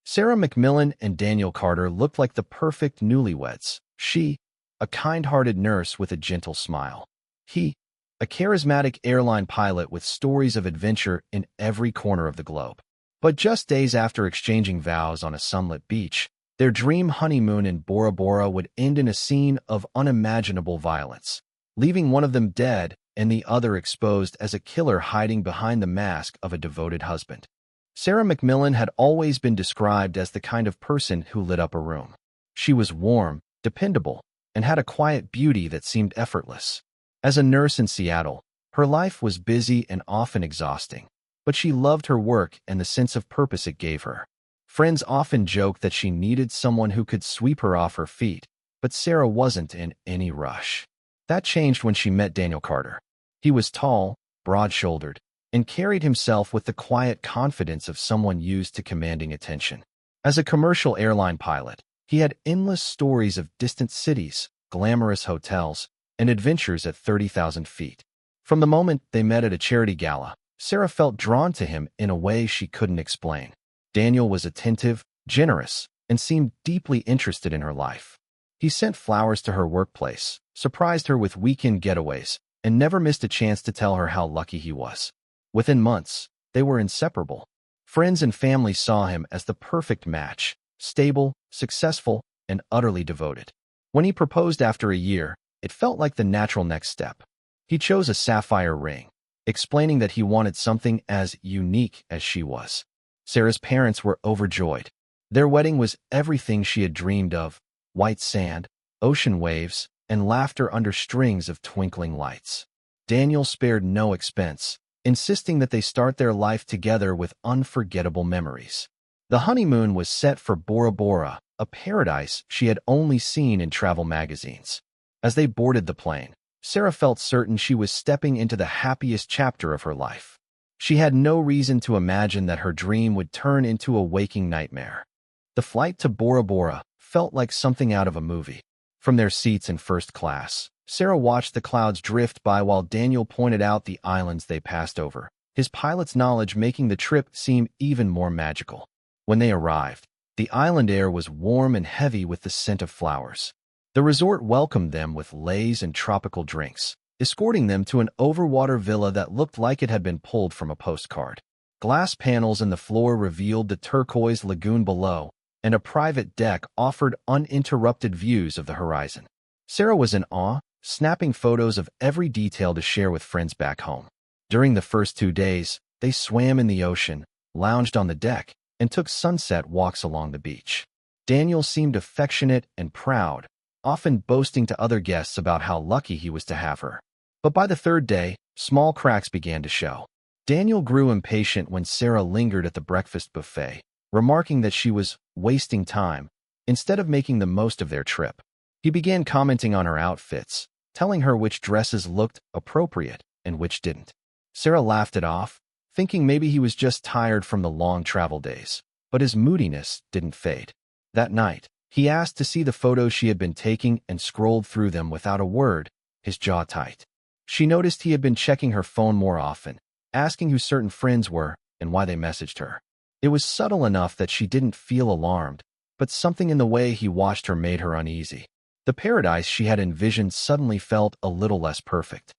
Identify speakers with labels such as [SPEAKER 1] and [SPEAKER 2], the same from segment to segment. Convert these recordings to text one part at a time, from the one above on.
[SPEAKER 1] Sarah McMillan and Daniel Carter looked like the perfect newlyweds. She, a kind-hearted nurse with a gentle smile. He, a charismatic airline pilot with stories of adventure in every corner of the globe. But just days after exchanging vows on a sunlit beach, their dream honeymoon in Bora Bora would end in a scene of unimaginable violence, leaving one of them dead and the other exposed as a killer hiding behind the mask of a devoted husband. Sarah McMillan had always been described as the kind of person who lit up a room. She was warm, dependable, and had a quiet beauty that seemed effortless. As a nurse in Seattle, her life was busy and often exhausting, but she loved her work and the sense of purpose it gave her. Friends often joked that she needed someone who could sweep her off her feet, but Sarah wasn't in any rush. That changed when she met Daniel Carter. He was tall, broad-shouldered, and carried himself with the quiet confidence of someone used to commanding attention. As a commercial airline pilot, he had endless stories of distant cities, glamorous hotels, and adventures at 30,000 feet. From the moment they met at a charity gala, Sarah felt drawn to him in a way she couldn't explain. Daniel was attentive, generous, and seemed deeply interested in her life. He sent flowers to her workplace, surprised her with weekend getaways, and never missed a chance to tell her how lucky he was. Within months, they were inseparable. Friends and family saw him as the perfect match, stable, successful, and utterly devoted. When he proposed after a year, it felt like the natural next step. He chose a sapphire ring, explaining that he wanted something as unique as she was. Sarah's parents were overjoyed. Their wedding was everything she had dreamed of: white sand, ocean waves, and laughter under strings of twinkling lights. Daniel spared no expense, insisting that they start their life together with unforgettable memories. The honeymoon was set for Bora Bora, a paradise she had only seen in travel magazines. As they boarded the plane, Sarah felt certain she was stepping into the happiest chapter of her life. She had no reason to imagine that her dream would turn into a waking nightmare. The flight to Bora Bora felt like something out of a movie. From their seats in first class, Sarah watched the clouds drift by while Daniel pointed out the islands they passed over, his pilot's knowledge making the trip seem even more magical. When they arrived, the island air was warm and heavy with the scent of flowers. The resort welcomed them with leis and tropical drinks, escorting them to an overwater villa that looked like it had been pulled from a postcard. Glass panels in the floor revealed the turquoise lagoon below, and a private deck offered uninterrupted views of the horizon. Sarah was in awe, snapping photos of every detail to share with friends back home. During the first 2 days, they swam in the ocean, lounged on the deck, and took sunset walks along the beach. Daniel seemed affectionate and proud, often boasting to other guests about how lucky he was to have her. But by the 3rd day, small cracks began to show. Daniel grew impatient when Sarah lingered at the breakfast buffet, remarking that she was wasting time instead of making the most of their trip. He began commenting on her outfits, telling her which dresses looked appropriate and which didn't. Sarah laughed it off, thinking maybe he was just tired from the long travel days, but his moodiness didn't fade. That night, he asked to see the photos she had been taking and scrolled through them without a word, his jaw tight. She noticed he had been checking her phone more often, asking who certain friends were and why they messaged her. It was subtle enough that she didn't feel alarmed, but something in the way he watched her made her uneasy. The paradise she had envisioned suddenly felt a little less perfect.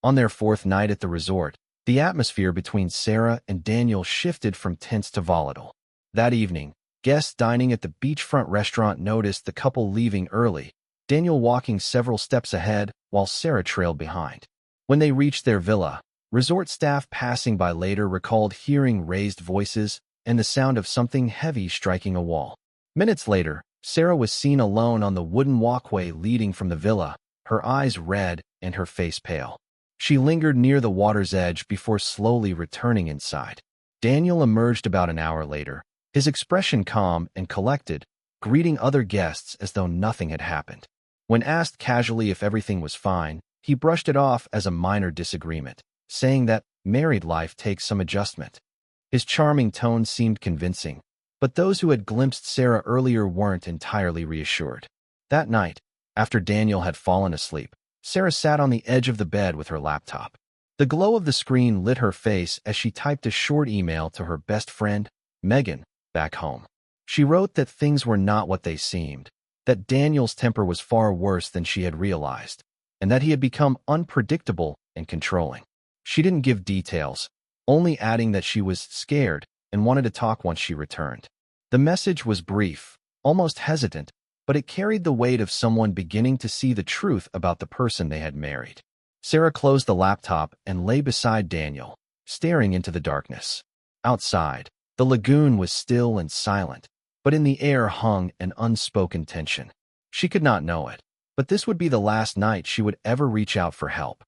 [SPEAKER 1] On their 4th night at the resort, the atmosphere between Sarah and Daniel shifted from tense to volatile. That evening, guests dining at the beachfront restaurant noticed the couple leaving early, Daniel walking several steps ahead while Sarah trailed behind. When they reached their villa, resort staff passing by later recalled hearing raised voices and the sound of something heavy striking a wall. Minutes later, Sarah was seen alone on the wooden walkway leading from the villa, her eyes red and her face pale. She lingered near the water's edge before slowly returning inside. Daniel emerged about an hour later, his expression calm and collected, greeting other guests as though nothing had happened. When asked casually if everything was fine, he brushed it off as a minor disagreement, saying that married life takes some adjustment. His charming tone seemed convincing, but those who had glimpsed Sarah earlier weren't entirely reassured. That night, after Daniel had fallen asleep, Sarah sat on the edge of the bed with her laptop. The glow of the screen lit her face as she typed a short email to her best friend, Megan, back home. She wrote that things were not what they seemed, that Daniel's temper was far worse than she had realized, and that he had become unpredictable and controlling. She didn't give details, only adding that she was scared and wanted to talk once she returned. The message was brief, almost hesitant, but it carried the weight of someone beginning to see the truth about the person they had married. Sarah closed the laptop and lay beside Daniel, staring into the darkness. Outside, the lagoon was still and silent, but in the air hung an unspoken tension. She could not know it, but this would be the last night she would ever reach out for help.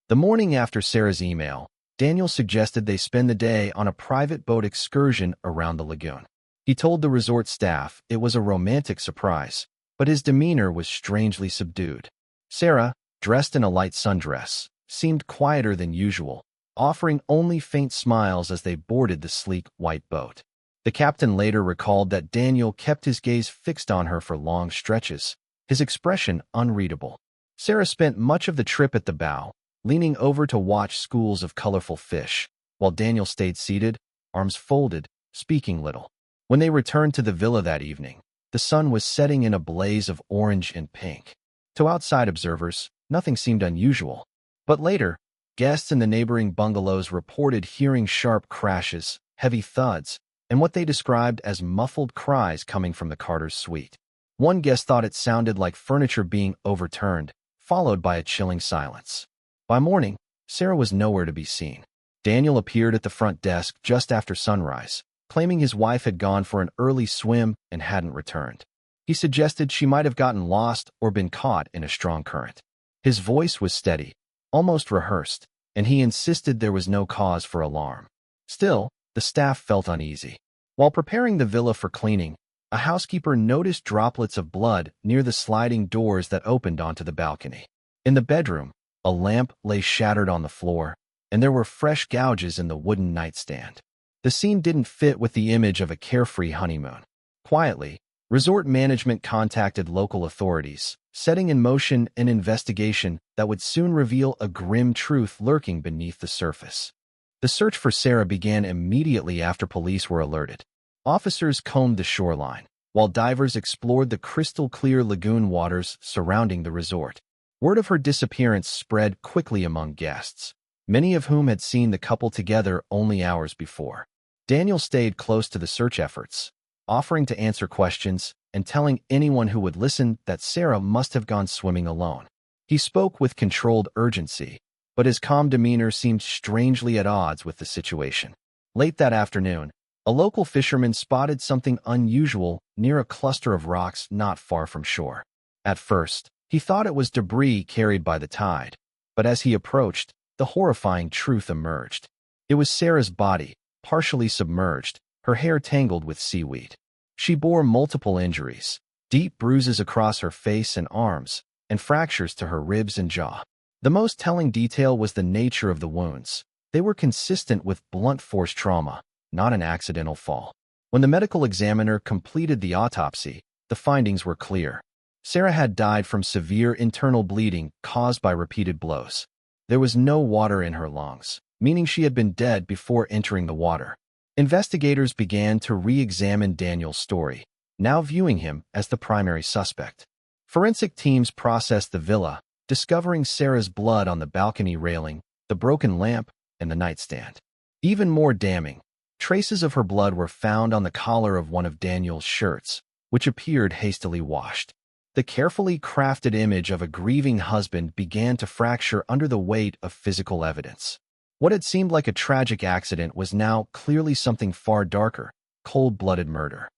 [SPEAKER 1] The morning after Sarah's email, Daniel suggested they spend the day on a private boat excursion around the lagoon. He told the resort staff it was a romantic surprise, but his demeanor was strangely subdued. Sarah, dressed in a light sundress, seemed quieter than usual, offering only faint smiles as they boarded the sleek white boat. The captain later recalled that Daniel kept his gaze fixed on her for long stretches, his expression unreadable. Sarah spent much of the trip at the bow, leaning over to watch schools of colorful fish, while Daniel stayed seated, arms folded, speaking little. When they returned to the villa that evening, the sun was setting in a blaze of orange and pink. To outside observers, nothing seemed unusual. But later, guests in the neighboring bungalows reported hearing sharp crashes, heavy thuds, and what they described as muffled cries coming from the Carters' suite. One guest thought it sounded like furniture being overturned, followed by a chilling silence. By morning, Sarah was nowhere to be seen. Daniel appeared at the front desk just after sunrise, claiming his wife had gone for an early swim and hadn't returned. He suggested she might have gotten lost or been caught in a strong current. His voice was steady, almost rehearsed, and he insisted there was no cause for alarm. Still, the staff felt uneasy. While preparing the villa for cleaning, a housekeeper noticed droplets of blood near the sliding doors that opened onto the balcony. In the bedroom, a lamp lay shattered on the floor, and there were fresh gouges in the wooden nightstand. The scene didn't fit with the image of a carefree honeymoon. Quietly, resort management contacted local authorities, setting in motion an investigation that would soon reveal a grim truth lurking beneath the surface. The search for Sarah began immediately after police were alerted. Officers combed the shoreline, while divers explored the crystal-clear lagoon waters surrounding the resort. Word of her disappearance spread quickly among guests, many of whom had seen the couple together only hours before. Daniel stayed close to the search efforts, offering to answer questions and telling anyone who would listen that Sarah must have gone swimming alone. He spoke with controlled urgency, but his calm demeanor seemed strangely at odds with the situation. Late that afternoon, a local fisherman spotted something unusual near a cluster of rocks not far from shore. At first, he thought it was debris carried by the tide, but as he approached, the horrifying truth emerged. It was Sarah's body, partially submerged, her hair tangled with seaweed. She bore multiple injuries, deep bruises across her face and arms, and fractures to her ribs and jaw. The most telling detail was the nature of the wounds. They were consistent with blunt force trauma, not an accidental fall. When the medical examiner completed the autopsy, the findings were clear. Sarah had died from severe internal bleeding caused by repeated blows. There was no water in her lungs, meaning she had been dead before entering the water. Investigators began to re-examine Daniel's story, now viewing him as the primary suspect. Forensic teams processed the villa, discovering Sarah's blood on the balcony railing, the broken lamp, and the nightstand. Even more damning, traces of her blood were found on the collar of one of Daniel's shirts, which appeared hastily washed. The carefully crafted image of a grieving husband began to fracture under the weight of physical evidence. What had seemed like a tragic accident was now clearly something far darker, cold-blooded murder.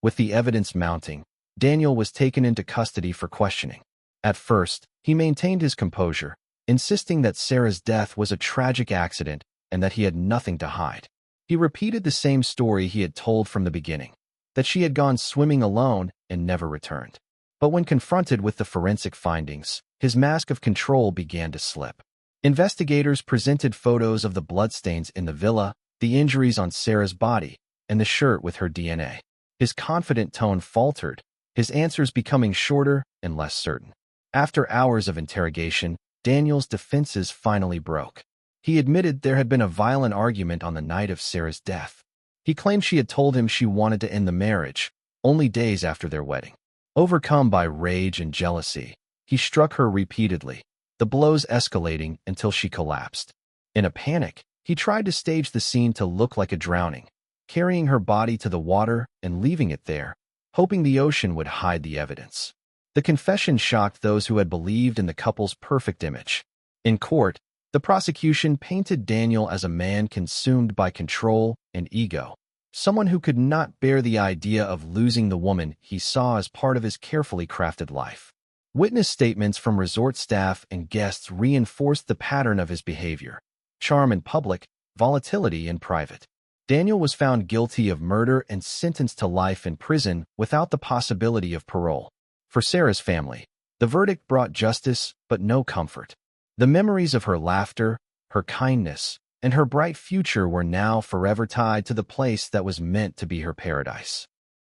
[SPEAKER 1] With the evidence mounting, Daniel was taken into custody for questioning. At first, he maintained his composure, insisting that Sarah's death was a tragic accident and that he had nothing to hide. He repeated the same story he had told from the beginning, that she had gone swimming alone and never returned. But when confronted with the forensic findings, his mask of control began to slip. Investigators presented photos of the bloodstains in the villa, the injuries on Sarah's body, and the shirt with her DNA. His confident tone faltered, his answers becoming shorter and less certain. After hours of interrogation, Daniel's defenses finally broke. He admitted there had been a violent argument on the night of Sarah's death. He claimed she had told him she wanted to end the marriage, only days after their wedding. Overcome by rage and jealousy, he struck her repeatedly, the blows escalating until she collapsed. In a panic, he tried to stage the scene to look like a drowning, carrying her body to the water and leaving it there, hoping the ocean would hide the evidence. The confession shocked those who had believed in the couple's perfect image. In court, the prosecution painted Daniel as a man consumed by control and ego, someone who could not bear the idea of losing the woman he saw as part of his carefully crafted life. Witness statements from resort staff and guests reinforced the pattern of his behavior: charm in public, volatility in private. Daniel was found guilty of murder and sentenced to life in prison without the possibility of parole. For Sarah's family, the verdict brought justice but no comfort. The memories of her laughter, her kindness, and her bright future were now forever tied to the place that was meant to be her paradise.